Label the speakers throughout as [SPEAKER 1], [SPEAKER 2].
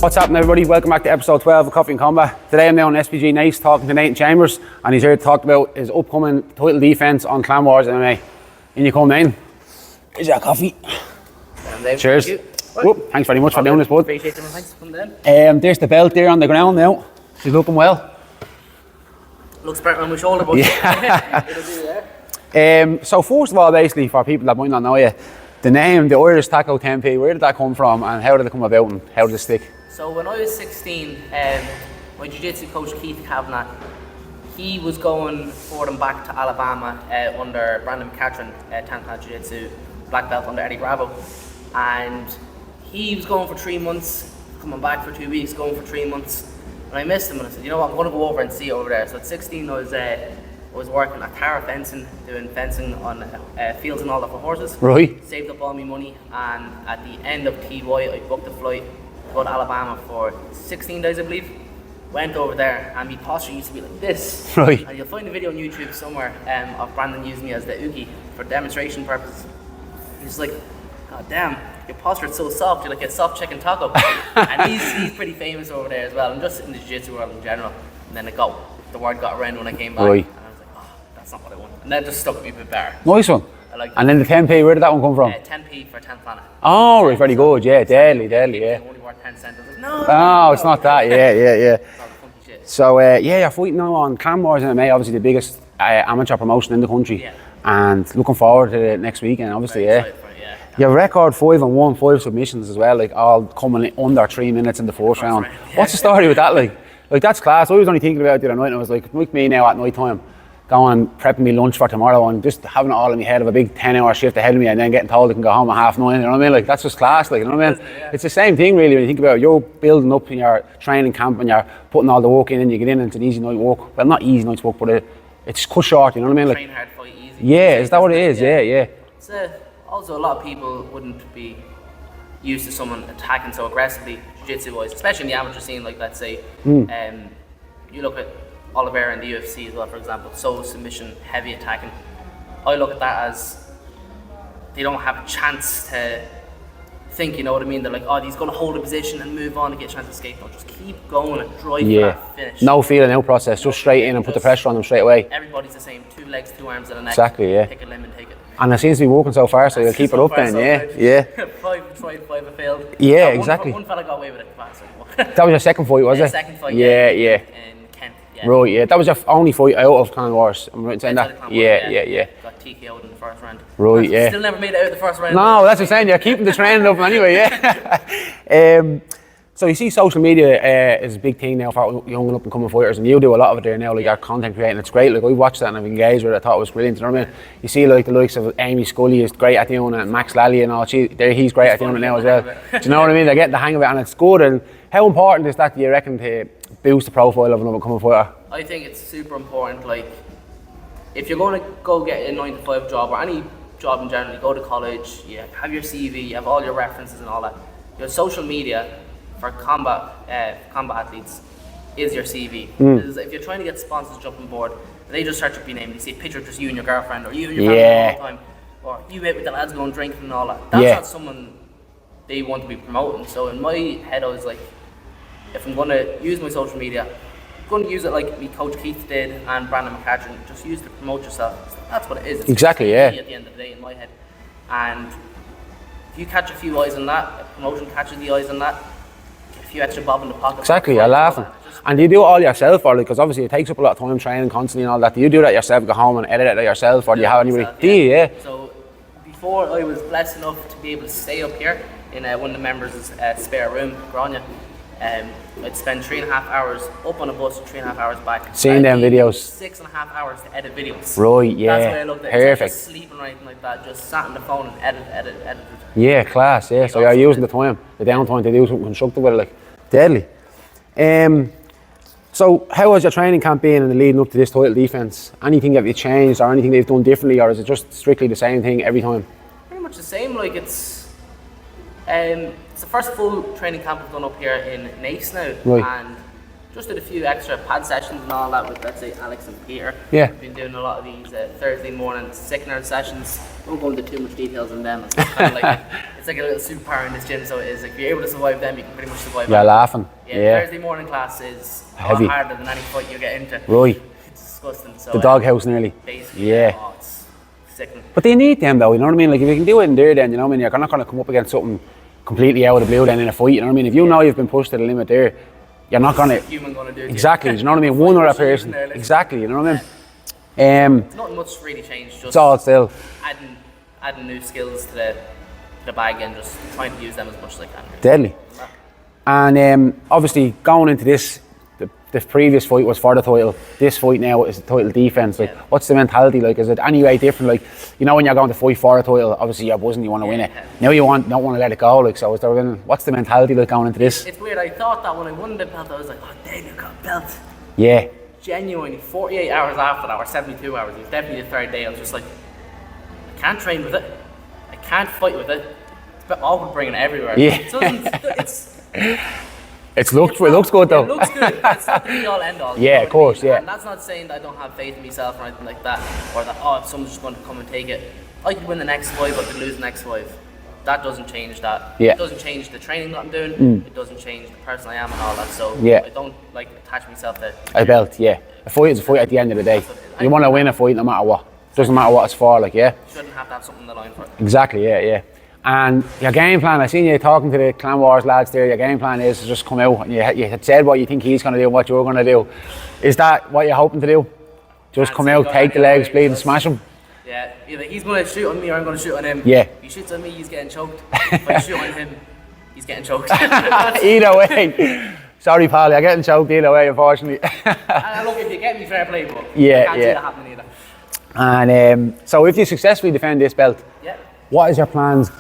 [SPEAKER 1] What's happening, everybody? Welcome back to episode 12 of Coffee and Combat. Today I'm now on SPG Nice talking to Nathan Chambers, and he's here to talk about his upcoming title defence on Clanwars MMA. In you come, Nathan. Here's your coffee. Cheers. Whoop, thanks very much for doing this, bud.
[SPEAKER 2] Appreciate it, thanks for coming down.
[SPEAKER 1] There's the belt there on the ground now. She's looking well.
[SPEAKER 2] Looks better on my shoulder, but
[SPEAKER 1] Yeah.
[SPEAKER 2] it'll do there.
[SPEAKER 1] So first of all, basically, for people that might not know you, the name, the Irish Taco Tempe, where did that come from and how did it come about and how did it stick?
[SPEAKER 2] So when I was 16, my jiu-jitsu coach Keith Kavanagh, he was going forward and back to Alabama under Brandon McCatron, 10th Planet Jiu-Jitsu, black belt under Eddie Bravo. And he was going for 3 months, coming back for 2 weeks, going for 3 months. And I missed him and I said, you know what, I'm going to go over and see it over there. So at 16 I was working at Tara Fencing, doing fencing on fields and all that for horses.
[SPEAKER 1] Right.
[SPEAKER 2] Saved up all my money, and at the end of TY I booked a flight to go to Alabama for 16 days I believe. Went over there and my posture used to be like this.
[SPEAKER 1] Right.
[SPEAKER 2] And you'll find a video on YouTube somewhere of Brandon using me as the ugi for demonstration purposes. He's like, God damn, your posture is so soft, you're like a soft chicken taco. And he's pretty famous over there as well, and just in the jiu-jitsu world in general. And then the word got around when I came back.
[SPEAKER 1] Right.
[SPEAKER 2] And I was like, oh, that's not what I want. And that just stuck with me a bit better.
[SPEAKER 1] Nice one. And then the 10p, where did that one come from?
[SPEAKER 2] 10p for 10th Planet.
[SPEAKER 1] Oh, right, very good, yeah, deadly, yeah.
[SPEAKER 2] Only worth 10 cents. I was like, no.
[SPEAKER 1] Oh, it's not that, yeah.
[SPEAKER 2] It's all the funky shit.
[SPEAKER 1] So, yeah, you're fighting now on Clanwars MMA, obviously the biggest amateur promotion in the country.
[SPEAKER 2] Yeah.
[SPEAKER 1] And looking forward to it next week, and obviously,
[SPEAKER 2] Very
[SPEAKER 1] yeah.
[SPEAKER 2] excited for it, yeah.
[SPEAKER 1] Your record 5-1, 5 submissions as well, like all coming under 3 minutes in the first round.
[SPEAKER 2] round, yeah.
[SPEAKER 1] What's the story with that, like? Like, that's class. I was only thinking about it the other night, and I was like me now at night time, going prepping me lunch for tomorrow and just having it all in my head of a big 10-hour shift ahead of me and then getting told I can go home at 9:30, you know what I mean? Like, that's just class, like, you know what I mean?
[SPEAKER 2] Yeah.
[SPEAKER 1] It's the same thing really when you think about it. You're building up in your training camp and you're putting all the work in and you get in and it's an easy night walk. Well, not easy night's walk, but it's cut short, you know what I mean? Like,
[SPEAKER 2] Train hard, fight easy.
[SPEAKER 1] yeah, is that what it is? Yeah.
[SPEAKER 2] It's, also, a lot of people wouldn't be used to someone attacking so aggressively, jiu-jitsu wise, especially in the amateur scene, like let's say, you look at Oliveira in the UFC as well, for example, so submission, heavy attacking. I look at that as they don't have a chance to think, you know what I mean? They're like, oh, he's going to hold a position and move on and get a chance to escape. No, just keep going and drive for that finish.
[SPEAKER 1] No feeling out process, just straight in and put the pressure on them straight away.
[SPEAKER 2] Everybody's the same, 2 legs, 2 arms and a neck.
[SPEAKER 1] Exactly, yeah.
[SPEAKER 2] Pick a limb and take it.
[SPEAKER 1] And it seems to be working so far, so you'll keep it up then, yeah.
[SPEAKER 2] 5 tried, 5 have failed.
[SPEAKER 1] Yeah, exactly.
[SPEAKER 2] One fella got away with it.
[SPEAKER 1] That was your second fight, was it?
[SPEAKER 2] Second fight,
[SPEAKER 1] yeah.
[SPEAKER 2] In Kent, yeah.
[SPEAKER 1] Right, yeah. That was your only fight out of Clanwars. I'm right in saying that? Yeah.
[SPEAKER 2] Got TKO'd in the first round.
[SPEAKER 1] Right, yeah.
[SPEAKER 2] Still never made it out the first round.
[SPEAKER 1] No, that's what I'm saying. You're keeping the trend up anyway, yeah. So you see social media is a big thing now for young and up and coming fighters, and you do a lot of it there now, like your content creating. It's great. Like, I watched that and I've engaged with it. I thought it was brilliant. You know what I mean? You see like the likes of Amy Scully is great at doing it, and Max Lally and all. He's great at doing it now as well. Do you know what I mean? They're getting the hang of it, and it's good. And how important is that, do you reckon, to boost the profile of an up and coming fighter?
[SPEAKER 2] I think it's super important. Like, if you're going to go get a 9-to-5 job or any job in general, you go to college, you have your CV, you have all your references and all that. Your social media for combat athletes is your CV. Because if you're trying to get sponsors jumping board, they just search up your name. You see a picture of just you and your girlfriend, or you and your family all the time, or you out with the lads going drinking and all that. That's not someone they want to be promoting. So in my head, I was like, if I'm going to use my social media, I'm going to use it like me coach Keith did and Brandon McCatron. Just use it to promote yourself. That's what it is. It's
[SPEAKER 1] exactly,
[SPEAKER 2] at the end of the day, in my head. And if you catch a few eyes on that, a promotion catches the eyes on that, get a few extra bob in the pocket.
[SPEAKER 1] Exactly, you're laughing. And do you do it all yourself, or because obviously it takes up a lot of time training constantly and all that? Do you do that yourself, go home and edit it yourself, or do you have anybody?
[SPEAKER 2] Myself,
[SPEAKER 1] do you? Yeah.
[SPEAKER 2] So before I was blessed enough to be able to stay up here in one of the members' spare room, Grania. I'd spend 3.5 hours up on a bus, 3.5 hours back.
[SPEAKER 1] Seeing them videos.
[SPEAKER 2] 6.5 hours to edit videos.
[SPEAKER 1] Right, yeah.
[SPEAKER 2] That's the way I looked at it.
[SPEAKER 1] Perfect.
[SPEAKER 2] It's just sleeping or anything like that. Just sat on the phone and edit.
[SPEAKER 1] Yeah, class, yeah. So you're using the downtime to do something constructive with it, like, deadly. So how has your training camp been in the leading up to this title defence? Anything that you've changed or anything that you've done differently, or is it just strictly the same thing every time?
[SPEAKER 2] Pretty much the same, like it's the first full training camp I've done up here in Nice now, and just did a few extra pad sessions and all that with, let's say, Alex and Peter.
[SPEAKER 1] Yeah.
[SPEAKER 2] I've been doing a lot of these Thursday morning sickener sessions. I won't go into too much details on them. It's kind of like it's like a little superpower in this gym. So it is like if you're able to survive them, you can pretty much survive.
[SPEAKER 1] You're laughing. Yeah.
[SPEAKER 2] Thursday morning class is a
[SPEAKER 1] heavy.
[SPEAKER 2] lot harder than any fight you get into.
[SPEAKER 1] Right.
[SPEAKER 2] It's disgusting. So
[SPEAKER 1] The doghouse nearly.
[SPEAKER 2] basically,
[SPEAKER 1] Yeah.
[SPEAKER 2] oh, it's sickening.
[SPEAKER 1] But they need them though, you know what I mean? Like if you can do it in there then, you know what I mean? You're not going to come up against something completely out of the blue then in a fight, you know what I mean? If you know you've been pushed to the limit there, you're not going to...
[SPEAKER 2] Human gonna do it.
[SPEAKER 1] Exactly, you know what I mean? One other person. Exactly, you know what I mean?
[SPEAKER 2] Nothing much really changed. Just
[SPEAKER 1] It's all still.
[SPEAKER 2] adding new skills to the bag and just trying to use them as much as I can. Really.
[SPEAKER 1] Deadly. And obviously going into this, the previous fight was for the title. This fight now is the title defense. Like, what's the mentality like? Is it any way different? Like, you know, when you're going to fight for a title, obviously you're buzzing, you want to win it. Now you don't want to let it go. Like, so is there, what's the mentality like going into this?
[SPEAKER 2] It's weird. I thought that when I won the belt, I was like, oh, damn, you got a belt.
[SPEAKER 1] Yeah.
[SPEAKER 2] Genuinely, 48 hours after that, or 72 hours, it was definitely the third day. I was just like, I can't train with it. I can't fight with it. It's a bit awkward bringing it everywhere.
[SPEAKER 1] Yeah. It looks good though.
[SPEAKER 2] It looks good. It's not the be all end all.
[SPEAKER 1] Yeah, of course, yeah.
[SPEAKER 2] And that's not saying that I don't have faith in myself or anything like that, or that someone's just going to come and take it. I could win the next 5, I could lose the next 5. That doesn't change that.
[SPEAKER 1] Yeah.
[SPEAKER 2] It doesn't change the training that I'm doing. It doesn't change the person I am and all that. So
[SPEAKER 1] yeah.
[SPEAKER 2] I don't like attach myself to
[SPEAKER 1] a belt. Yeah, a fight is a fight at the end of the day. You want to win a fight no matter what. Doesn't matter what it's for. Like, yeah.
[SPEAKER 2] You shouldn't have to have something on the line for it.
[SPEAKER 1] Exactly. Yeah. And your game plan, I seen you talking to the Clanwars lads there, your game plan is to just come out and you had said what you think he's going to do and what you're going to do. Is that what you're hoping to do? Just come out, take the legs, bleed and smash him?
[SPEAKER 2] Yeah, either he's going to shoot on me or I'm going to shoot on him.
[SPEAKER 1] Yeah.
[SPEAKER 2] If he shoots on me, he's getting choked. If I shoot on him, he's getting choked.
[SPEAKER 1] Either way. Sorry, pal, you're getting choked either way, unfortunately.
[SPEAKER 2] And look, if you get me, fair play, but
[SPEAKER 1] yeah,
[SPEAKER 2] I can't see that happening either.
[SPEAKER 1] And so if you successfully defend this belt, what is your plans,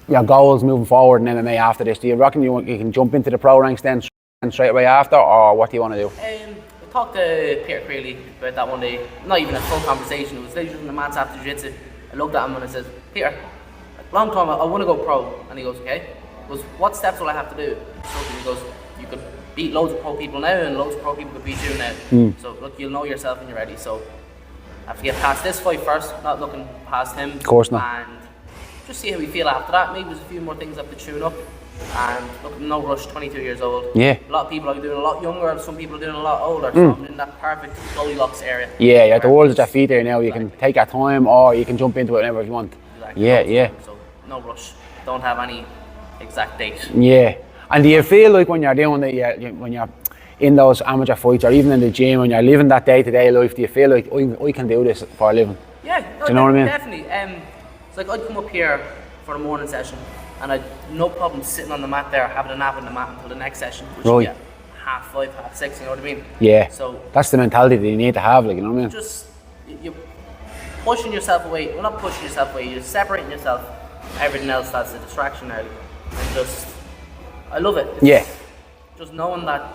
[SPEAKER 1] your goals moving forward in MMA after this? Do you reckon you can jump into the pro ranks then straight away after, or what do you want to do?
[SPEAKER 2] I talked to Peter Creeley about that one day. Not even a full conversation. It was literally in the mats after jiu-jitsu. I looked at him and I said, Peter, long time I want to go pro. And he goes, okay. He goes, what steps will I have to do? So he goes, you could beat loads of pro people now and loads of pro people could beat you now. So look, you'll know yourself when you're ready. So I have to get past this fight first, not looking past him.
[SPEAKER 1] Of course not.
[SPEAKER 2] And just see how we feel after that. Maybe there's a few more things I have to tune up. And look, no rush, 22 years old.
[SPEAKER 1] Yeah.
[SPEAKER 2] A lot of people are doing a lot younger, and some people are doing a lot older. So I'm in that perfect Goldilocks area.
[SPEAKER 1] Yeah, the world's at your feet there now. You can take your time, or you can jump into it whenever you want.
[SPEAKER 2] Exactly.
[SPEAKER 1] Yeah.
[SPEAKER 2] So no rush. Don't have any exact date.
[SPEAKER 1] Yeah. And do you feel like when you're doing it, when you're in those amateur fights, or even in the gym, when you're living that day-to-day life, do you feel like I can do this for a living?
[SPEAKER 2] Yeah.
[SPEAKER 1] Do you know what I mean?
[SPEAKER 2] Definitely. It's like I'd come up here for the morning session, and I'd no problem sitting on the mat there, having a nap on the mat until the next session, which would be at 5:30, 6:30, you know what I mean?
[SPEAKER 1] Yeah.
[SPEAKER 2] So
[SPEAKER 1] that's the mentality that you need to have, like, you know what I mean?
[SPEAKER 2] Just you're pushing yourself away. Well, not pushing yourself away. You're separating yourself from everything else that's a distraction now, and just I love it. It's just knowing that.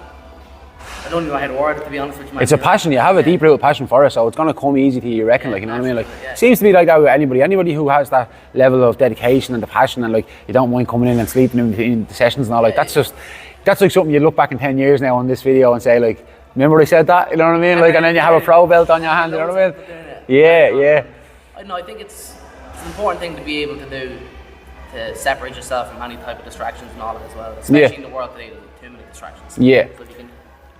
[SPEAKER 2] I don't know how to word it, to be honest with you.
[SPEAKER 1] It's a passion. You have a deep-rooted passion for it, so it's going to come easy to you, reckon, like, you know what I mean? Like, seems to be like that with anybody who has that level of dedication and the passion, and like, you don't mind coming in and sleeping in between the sessions and all. Like, that's like something you look back in 10 years now on this video and say, like, remember I said that? You know what I mean? Like, and then you have a pro belt on your hand. You know what I mean? Yeah.
[SPEAKER 2] I know. I think it's an important thing to be able to do, to separate yourself from any type of distractions and all that as well. Especially in the world today, there's too many distractions.
[SPEAKER 1] Yeah.
[SPEAKER 2] So if you can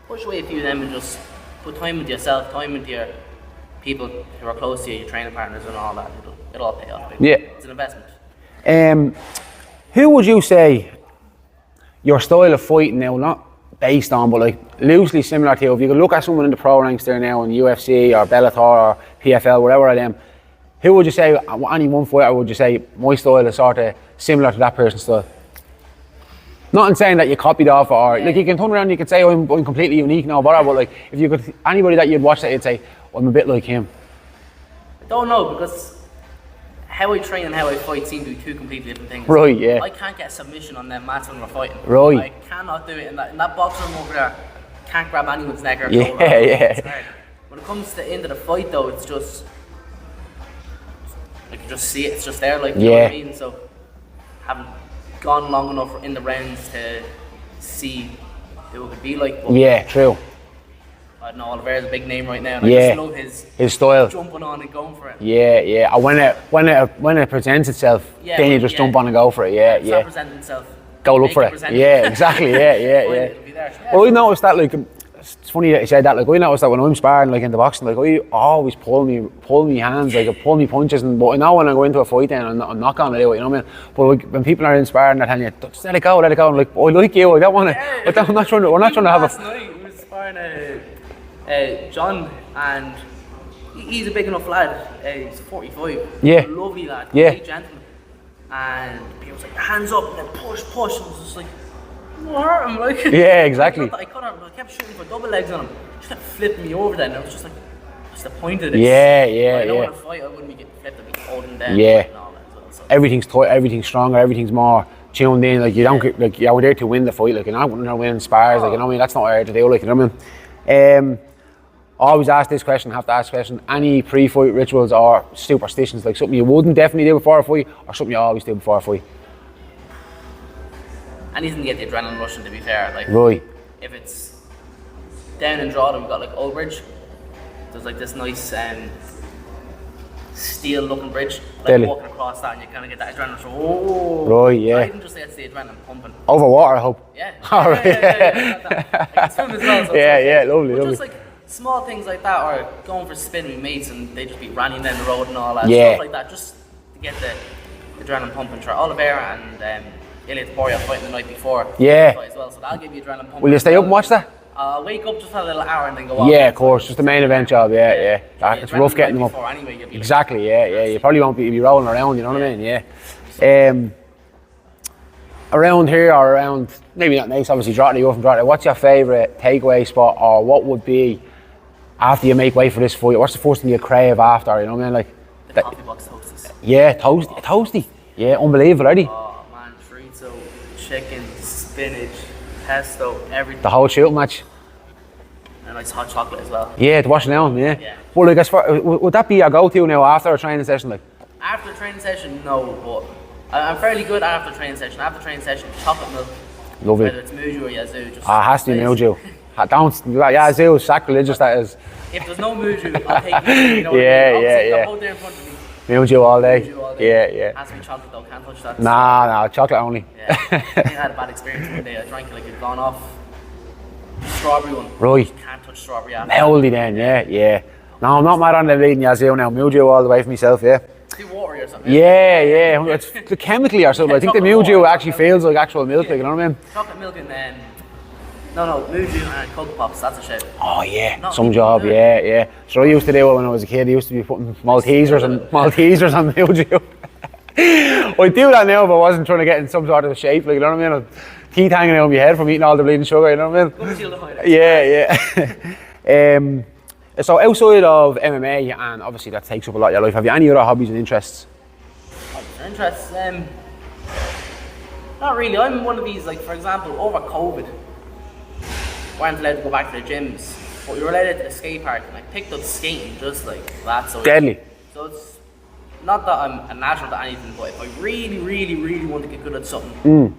[SPEAKER 2] push away a few of them and just put time into yourself, time into your people who are close to you, your training partners and all that, it'll all pay off.
[SPEAKER 1] Yeah.
[SPEAKER 2] It's an investment.
[SPEAKER 1] Who would you say your style of fighting now, not based on, but like loosely similar to you? If you could look at someone in the pro ranks there now in UFC or Bellator or PFL, whatever of them, who would you say, any one fighter would you say, my style is sort of similar to that person's style? Not in saying that you copied off, or like you can turn around and you can say, I'm completely unique now, but like if you could, anybody that you'd watch that you'd say, I'm a bit like him.
[SPEAKER 2] I don't know, because how I train and how I fight seem to be two completely different things.
[SPEAKER 1] Right, yeah.
[SPEAKER 2] I can't get a submission on them mats when we're fighting.
[SPEAKER 1] Right.
[SPEAKER 2] I cannot do it in that box room over there. Can't grab anyone's neck or
[SPEAKER 1] shoulder.
[SPEAKER 2] It's hard. When it comes to the end of the fight though, it's just, like you just see it, it's just there, like, you know what I mean? So, haven't gone long enough in the rounds to see who it could be like. But
[SPEAKER 1] yeah, true.
[SPEAKER 2] I don't know, Oliveira's a big name right now, and I
[SPEAKER 1] Yeah.
[SPEAKER 2] just love
[SPEAKER 1] His style.
[SPEAKER 2] jumping on and going for it.
[SPEAKER 1] Yeah. And when it presents itself,
[SPEAKER 2] Yeah,
[SPEAKER 1] then you just jump on and go for it.
[SPEAKER 2] It's not
[SPEAKER 1] Yeah.
[SPEAKER 2] presenting itself.
[SPEAKER 1] Go look
[SPEAKER 2] Make
[SPEAKER 1] for it.
[SPEAKER 2] present
[SPEAKER 1] Yeah, exactly. Yeah.
[SPEAKER 2] It'll be there. Yeah,
[SPEAKER 1] Well, I noticed that, like, it's funny that you said that. Like, I noticed that when I'm sparring, like in the boxing, like I always pull me hands, like I pull me punches, but I know when I go into a fight, then I'm not gonna do it. You know what I mean? But like, when people are in sparring, they're telling you, just let it go. I'm like, I like you. I don't want to. I'm not trying to. We're not trying to have
[SPEAKER 2] last night we was sparring John, and he's a big enough lad. He's 45.
[SPEAKER 1] Yeah.
[SPEAKER 2] Lovely lad.
[SPEAKER 1] Yeah.
[SPEAKER 2] Complete gentleman. And people was like, hands up, and then push. And I was just like, what hurt him? Like,
[SPEAKER 1] Yeah, exactly.
[SPEAKER 2] I kept shooting for double legs on him. He just kept flipping me over then. I was just like, what's the point of this?
[SPEAKER 1] Yeah.
[SPEAKER 2] I know in a fight I wouldn't be getting flipped, I'd be holding down.
[SPEAKER 1] Yeah.
[SPEAKER 2] And all that as well, so.
[SPEAKER 1] Everything's tight, everything's stronger, everything's more tuned in. Like you don't like you're there to win the fight. Like you're not winning spars. Like you know what I mean. That's not what you're to do. Like you know what I mean. I always ask this question. Have to ask the question. Any pre-fight rituals or superstitions, like something you wouldn't definitely do before a fight, or something you always do before a fight?
[SPEAKER 2] Anything to get the adrenaline rushing, to be fair. Like,
[SPEAKER 1] Right.
[SPEAKER 2] if it's down in Drogheda, we've got like Old Bridge. There's like this nice steel looking bridge. Like
[SPEAKER 1] Deadly.
[SPEAKER 2] walking across that and you kind of get that adrenaline rush. Oh,
[SPEAKER 1] Right, yeah.
[SPEAKER 2] I even just gets the adrenaline pumping.
[SPEAKER 1] Over water, I hope.
[SPEAKER 2] Yeah.
[SPEAKER 1] All right.
[SPEAKER 2] Yeah. I can swim as well. So
[SPEAKER 1] Yeah, lovely,
[SPEAKER 2] but
[SPEAKER 1] lovely.
[SPEAKER 2] just like small things like that, or going for a spin with mates and they just be running down the road and all that.
[SPEAKER 1] Yeah.
[SPEAKER 2] Stuff like that, just to get the adrenaline pumping. Sure, Oliveira and Elliot Boria fighting the night before.
[SPEAKER 1] Yeah.
[SPEAKER 2] As well, so that'll give you adrenaline pumping.
[SPEAKER 1] Will you stay up and watch that?
[SPEAKER 2] I'll wake up just for a little hour and then go off.
[SPEAKER 1] Yeah, of course. Just the main event job. Yeah. It's rough getting them up.
[SPEAKER 2] Anyway, you'll be
[SPEAKER 1] Exactly. Yeah. You probably won't be rolling around. You know what I mean? Yeah. Around here or around maybe not nice. Obviously, Drogheda. You're from Drogheda. What's your favourite takeaway spot, or what would be after you make way for this fight? What's the first thing you crave after? You know what I mean? Like
[SPEAKER 2] the coffee box toasters.
[SPEAKER 1] Yeah, toasty. Yeah, unbelievable, already.
[SPEAKER 2] Oh man, chorizo, chicken, spinach, pesto, everything.
[SPEAKER 1] The whole shooting match.
[SPEAKER 2] And a nice hot chocolate as well.
[SPEAKER 1] Yeah, to wash it down. Yeah.
[SPEAKER 2] Yeah.
[SPEAKER 1] Well, like, as far, would that be your go-to now after a training session? Like,
[SPEAKER 2] After a training sation, no, but I'm fairly good after training session. After training session, chocolate milk.
[SPEAKER 1] lovely.
[SPEAKER 2] Whether it's Muju or Yazoo, just.
[SPEAKER 1] It has to be Muju. Don't. Yazoo is sacrilegious. That is.
[SPEAKER 2] If there's no Muju, I'll take Muju. You know what
[SPEAKER 1] Yeah,
[SPEAKER 2] I mean?
[SPEAKER 1] yeah,
[SPEAKER 2] I'll
[SPEAKER 1] yeah.
[SPEAKER 2] both there in front of me.
[SPEAKER 1] Muju all day.
[SPEAKER 2] Muju all day.
[SPEAKER 1] Yeah.
[SPEAKER 2] Has to be chocolate though, can't touch that.
[SPEAKER 1] Nah, chocolate only.
[SPEAKER 2] Yeah. I think I had a bad experience one day. I drank it like it'd gone off. Strawberry one.
[SPEAKER 1] Right.
[SPEAKER 2] Can't touch strawberry after.
[SPEAKER 1] Healthy then, yeah. No, I'm not mad on the bleeding Yazoo now. Muju all the way for myself, yeah.
[SPEAKER 2] Too watery or something.
[SPEAKER 1] Yeah. It's chemically or something. I think the
[SPEAKER 2] Chocolate
[SPEAKER 1] Muju
[SPEAKER 2] water,
[SPEAKER 1] actually feels like actual milk, like, you know what I mean?
[SPEAKER 2] Chocolate milk and then. No, Muju and Cocoa Pops, that's a shit.
[SPEAKER 1] Oh yeah,
[SPEAKER 2] Not
[SPEAKER 1] some
[SPEAKER 2] even
[SPEAKER 1] job,
[SPEAKER 2] good.
[SPEAKER 1] yeah. So I used to do it when I was a kid. I used to be putting Maltesers on Muju. I do that now, but I wasn't trying to get in some sort of shape, like, you know what I mean? Teeth hanging out of my head from eating all the bleeding sugar, you know what I mean?
[SPEAKER 2] Good shield of highlights.
[SPEAKER 1] Yeah. So outside of MMA, and obviously that takes up a lot of your life, have you any other hobbies and interests?
[SPEAKER 2] Interests? Not really. I'm one of these, like, for example, over COVID, we weren't allowed to go back to the gyms, but we were allowed to the skate park, and I picked up skating just like that. So
[SPEAKER 1] Deadly.
[SPEAKER 2] So it's not that I'm a natural to anything, but if I really want to get good at something,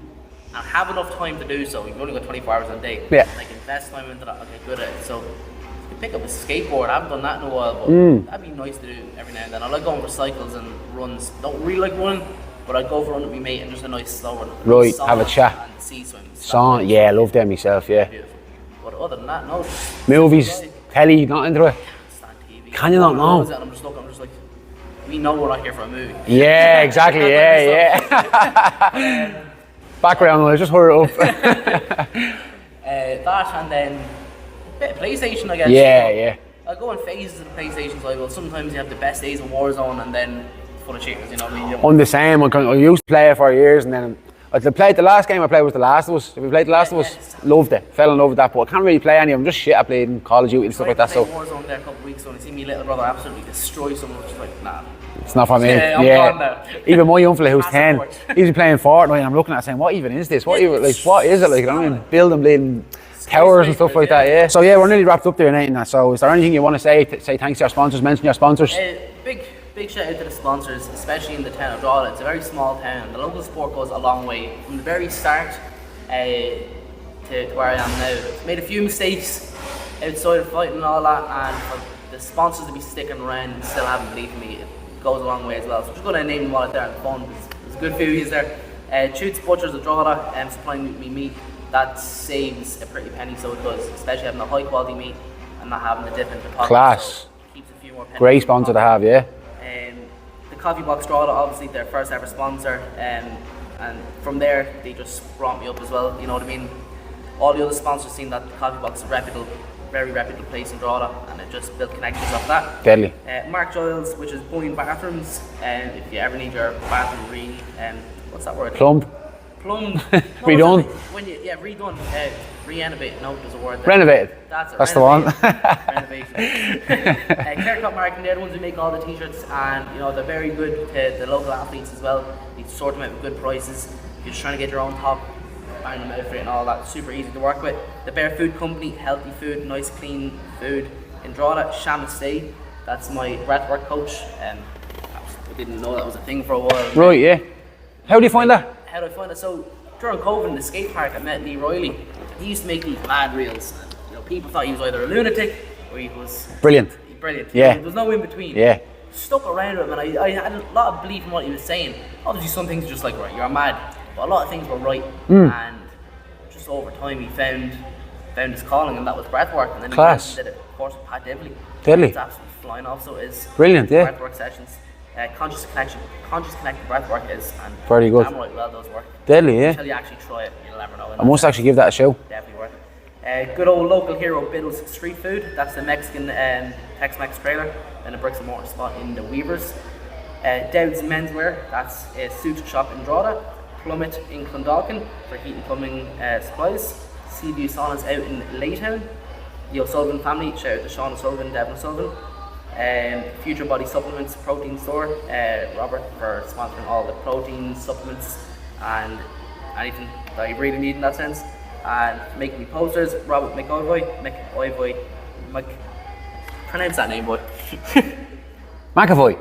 [SPEAKER 2] and have enough time to do so, we've only got 24 hours a day.
[SPEAKER 1] Yeah.
[SPEAKER 2] Like, invest time into that, I'll get good at it. So you pick up a skateboard. I haven't done that in a while, but that'd be nice to do every now and then. I like going for cycles and runs. Don't really like running, but I'd go for a run with my mate and just a nice slow run.
[SPEAKER 1] Right,
[SPEAKER 2] Sauna
[SPEAKER 1] have a chat.
[SPEAKER 2] And sea swims.
[SPEAKER 1] Song, yeah, love them myself, yeah.
[SPEAKER 2] Beautiful. But other than that, no. Just
[SPEAKER 1] Movies, telly, not into it?
[SPEAKER 2] stand TV.
[SPEAKER 1] Can you not know?
[SPEAKER 2] And I'm just like, we know we're not here for a movie.
[SPEAKER 1] Yeah, exactly, yeah. Background noise, just hurry up.
[SPEAKER 2] That and then a bit of PlayStation, I guess.
[SPEAKER 1] Yeah.
[SPEAKER 2] I go in phases of the PlayStation cycle. Sometimes you have the best days of Warzone and then full of cheaters, you know what I mean?
[SPEAKER 1] I'm the same. I used to play it for years, and then the last game I played was The Last of Us. Have you played The Last of Us?
[SPEAKER 2] Yes.
[SPEAKER 1] Loved it. Fell in love with that, but I can't really play any of them. Just shit I played in Call of Duty and stuff like that.
[SPEAKER 2] I
[SPEAKER 1] So
[SPEAKER 2] played Warzone there a couple of weeks ago and I see my little brother absolutely destroy someone, which is like, nah.
[SPEAKER 1] it's not for me.
[SPEAKER 2] Yeah, I'm gone now.
[SPEAKER 1] Even my young fella who's
[SPEAKER 2] Pass
[SPEAKER 1] 10,
[SPEAKER 2] it forward.
[SPEAKER 1] he's playing Fortnite, and I'm looking at it saying, what even is this? What is it? Like, you know what I mean? Building bleeding towers and stuff like that, yeah. So yeah, we're nearly wrapped up there, Nate, and that. So is there anything you want to say thanks to our sponsors, mention your sponsors?
[SPEAKER 2] Big shout out to the sponsors, especially in the town of Drogheda. It's a very small town. The local sport goes a long way. From the very start to where I am now, made a few mistakes outside of fighting and all that, and for the sponsors to be sticking around and still having belief in me, it goes a long way as well. So I'm just going to name them all out there and fun. There's a good few of there. Chutes Butchers of Drogheda, supplying me meat. That saves a pretty penny, so it does, especially having a high quality meat and not having a dip in the pocket.
[SPEAKER 1] Class.
[SPEAKER 2] So it keeps a few more pennies.
[SPEAKER 1] Great sponsor to have, yeah.
[SPEAKER 2] The Coffee Box Drogheda, obviously their first ever sponsor, and from there they just brought me up as well. You know what I mean? All the other sponsors seen that the Coffee Box is reputable, very reputable place in Drogheda, and it just built connections off that.
[SPEAKER 1] Deadly.
[SPEAKER 2] Mark Giles, which is Boeing Bathrooms, and if you ever need your bathroom what's that word?
[SPEAKER 1] Plumbed.
[SPEAKER 2] Redone. When you redone, renovate. No, there's a word there.
[SPEAKER 1] Renovated.
[SPEAKER 2] That's
[SPEAKER 1] the one.
[SPEAKER 2] Renovation. Carecut Marketing, they're the ones who make all the t-shirts, and you know they're very good to the local athletes as well. You sort them out with good prices. If you're just trying to get your own top iron outfit and all that, super easy to work with. The Bear Food Company, healthy food, nice clean food in Drogheda. Shamus Stay, that's my breathwork coach. I didn't know that was a thing for a while.
[SPEAKER 1] Right, yeah. How do you find that?
[SPEAKER 2] How do I find it? So during COVID in the skate park, I met Lee Riley. He used to make these mad reels. You know, people thought he was either a lunatic or he was
[SPEAKER 1] brilliant.
[SPEAKER 2] Yeah. There was no in between.
[SPEAKER 1] Yeah.
[SPEAKER 2] Stuck around with him, and I had a lot of belief in what he was saying. Obviously, some things are just like, right, you're mad, but a lot of things were right. And just over time, he found his calling, and that was breathwork. And then
[SPEAKER 1] Class.
[SPEAKER 2] he did it, of course, with Pat Devley.
[SPEAKER 1] Deadly.
[SPEAKER 2] It's absolutely flying off. So it is
[SPEAKER 1] Brilliant, yeah.
[SPEAKER 2] Breathwork sessions. Conscious connected breathwork is, and
[SPEAKER 1] very good.
[SPEAKER 2] damn right well does work.
[SPEAKER 1] Deadly, yeah.
[SPEAKER 2] Until you actually try it, you'll never know.
[SPEAKER 1] I must actually give that a show.
[SPEAKER 2] Definitely worth. Good old local hero, Biddle's Street Food. That's the Mexican Tex-Mex trailer and a bricks and mortar spot in the Weavers. Dowd's Menswear, that's a suit shop in Drogheda. Plummet in Clondalkin for heat and plumbing supplies. Seaview Saunas out in Laytown. The O'Sullivan family, shout out to Sean O'Sullivan, Devin O'Sullivan. Future Body Supplements Protein Store, Robert, for sponsoring all the protein supplements and anything that you really need in that sense. And making me posters, Robert pronounce that name, boy.
[SPEAKER 1] McAvoy.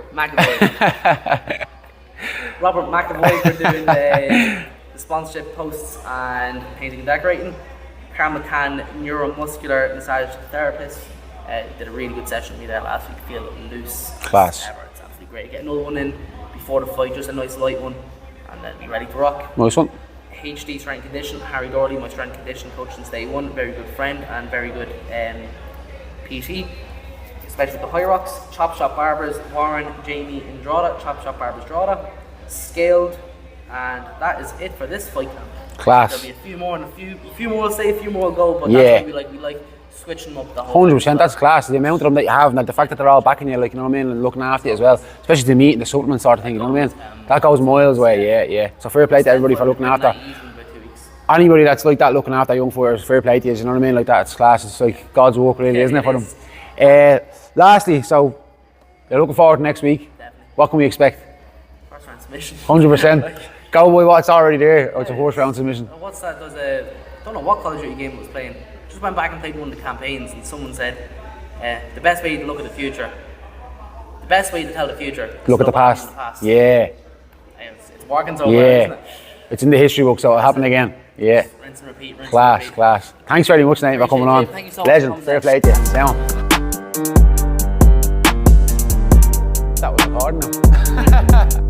[SPEAKER 2] Robert McAvoy for doing the sponsorship posts and painting and decorating. Carl McCann, neuromuscular massage therapist. Did a really good session with me there last week. Feel loose.
[SPEAKER 1] Class.
[SPEAKER 2] It's absolutely great. Get another one in before the fight, just a nice light one, and then be ready to rock.
[SPEAKER 1] Nice one.
[SPEAKER 2] HD Strength and Condition, Harry Dorley, my strength and conditioning coach since day one. Very good friend and very good PT. Especially the High Rocks. Chop Shop Barbers, Warren, Jamie in Drogheda. Chop Shop Barbers Drogheda. Scaled, and that is it for this fight camp.
[SPEAKER 1] Class.
[SPEAKER 2] There'll be a few more, and a few more will say, a few more will go, but
[SPEAKER 1] yeah.
[SPEAKER 2] that's what we like switching them up the whole
[SPEAKER 1] 100%, that's class. The amount of them that you have, and the fact that they're all backing you, like, you know what I mean, and looking after you as well, especially the meat and the supplement sort of thing, you know what I mean? That goes miles away, yeah. So fair play to everybody for looking after. Anybody that's like that, looking after young fighters, fair play to you, you know what I mean? Like that, it's class. It's like God's work, really, isn't it, for them? Lastly, so you're looking forward to next week.
[SPEAKER 2] Definitely.
[SPEAKER 1] What can we expect?
[SPEAKER 2] First round submission.
[SPEAKER 1] 100%. Go by what's already there, or it's a first round submission.
[SPEAKER 2] What's that? I don't know what College Duty game it was playing. Just went back and played one of the campaigns, and someone said, the best way to look at the future, the best way to tell the future,
[SPEAKER 1] look at the past. Yeah.
[SPEAKER 2] It's working so well, isn't it?
[SPEAKER 1] It's in the history book, so it'll happen again. Yeah.
[SPEAKER 2] Rinse and repeat,
[SPEAKER 1] Class. Thanks very much, Nate, for coming on.
[SPEAKER 2] Thank you so much.
[SPEAKER 1] Legend. Fair play to you. Down. That was recording now.